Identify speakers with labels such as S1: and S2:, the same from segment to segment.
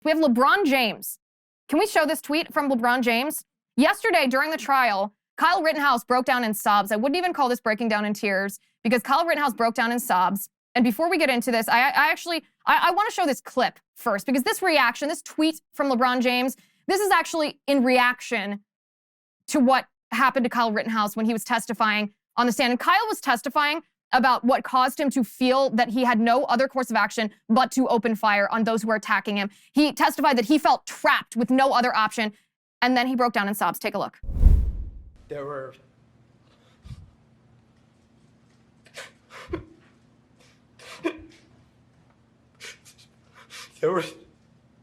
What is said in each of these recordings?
S1: We have LeBron James. Can we show this tweet from LeBron James? Yesterday, during the trial, Kyle Rittenhouse broke down in sobs. I wouldn't even call this breaking down in tears because Kyle Rittenhouse broke down in sobs. And before we get into this, I want to show this clip first because this reaction, this tweet from LeBron James, this is actually in reaction to what happened to Kyle Rittenhouse when he was testifying on the stand. And Kyle was testifying about what caused him to feel that he had no other course of action but to open fire on those who were attacking him. He testified that he felt trapped with no other option, and then he broke down in sobs. Take a look.
S2: There were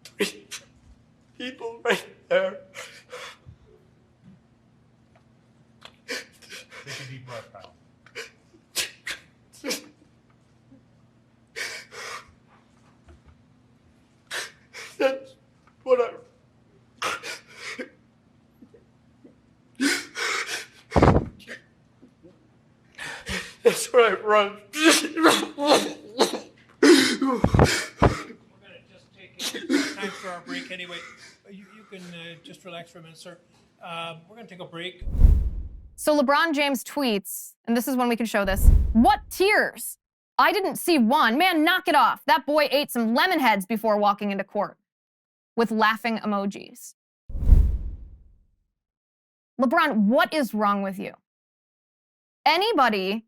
S2: three people right there.
S3: Take a deep breath, Kyle.
S2: That's what That's what I run.
S3: We're gonna just take time for our break anyway. You can just relax for a minute, sir. We're gonna take a break.
S1: So LeBron James tweets, and this is when we can show this. What tears? I didn't see one. Man, knock it off. That boy ate some lemon heads before walking into court. With laughing emojis. LeBron, what is wrong with you? Anybody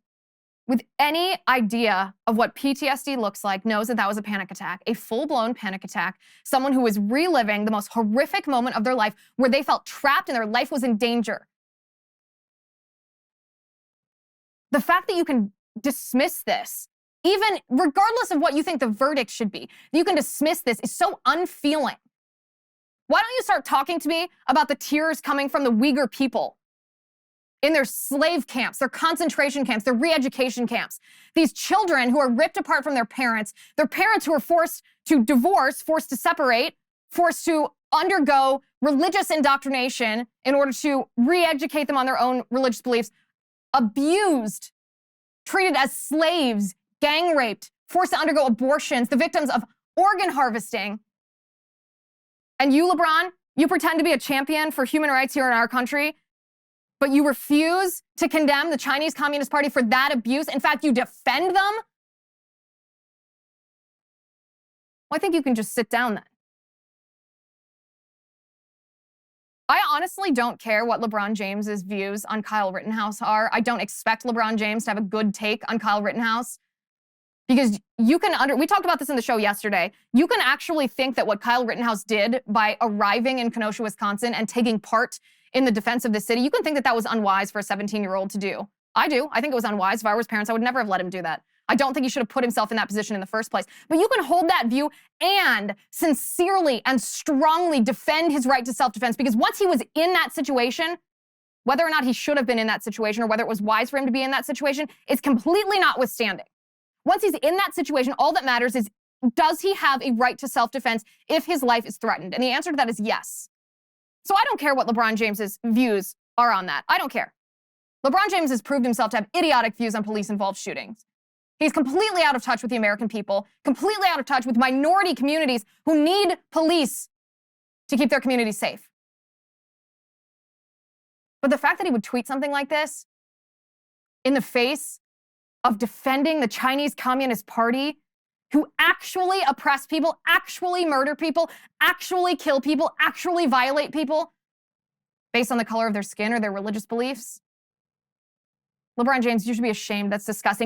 S1: with any idea of what PTSD looks like knows that that was a panic attack, a full-blown panic attack, someone who was reliving the most horrific moment of their life where they felt trapped and their life was in danger. The fact that you can dismiss this, even regardless of what you think the verdict should be, you can dismiss this is so unfeeling. Why don't you start talking to me about the tears coming from the Uyghur people in their slave camps, their concentration camps, their re-education camps? These children who are ripped apart from their parents who are forced to divorce, forced to separate, forced to undergo religious indoctrination in order to re-educate them on their own religious beliefs, abused, treated as slaves, gang raped, forced to undergo abortions, the victims of organ harvesting. And you, LeBron, you pretend to be a champion for human rights here in our country, but you refuse to condemn the Chinese Communist Party for that abuse. In fact, you defend them. Well, I think you can just sit down then. I honestly don't care what LeBron James's views on Kyle Rittenhouse are. I don't expect LeBron James to have a good take on Kyle Rittenhouse. Because you can we talked about this in the show yesterday. You can actually think that what Kyle Rittenhouse did by arriving in Kenosha, Wisconsin and taking part in the defense of the city, you can think that that was unwise for a 17-year-old to do. I do. I think it was unwise. If I were his parents, I would never have let him do that. I don't think he should have put himself in that position in the first place. But you can hold that view and sincerely and strongly defend his right to self-defense, because once he was in that situation, whether or not he should have been in that situation or whether it was wise for him to be in that situation is completely notwithstanding. Once he's in that situation, all that matters is, does he have a right to self-defense if his life is threatened? And the answer to that is yes. So I don't care what LeBron James's views are on that. I don't care. LeBron James has proved himself to have idiotic views on police-involved shootings. He's completely out of touch with the American people, completely out of touch with minority communities who need police to keep their communities safe. But the fact that he would tweet something like this in the face of defending the Chinese Communist Party, who actually oppress people, actually murder people, actually kill people, actually violate people based on the color of their skin or their religious beliefs. LeBron James, you should be ashamed. That's disgusting.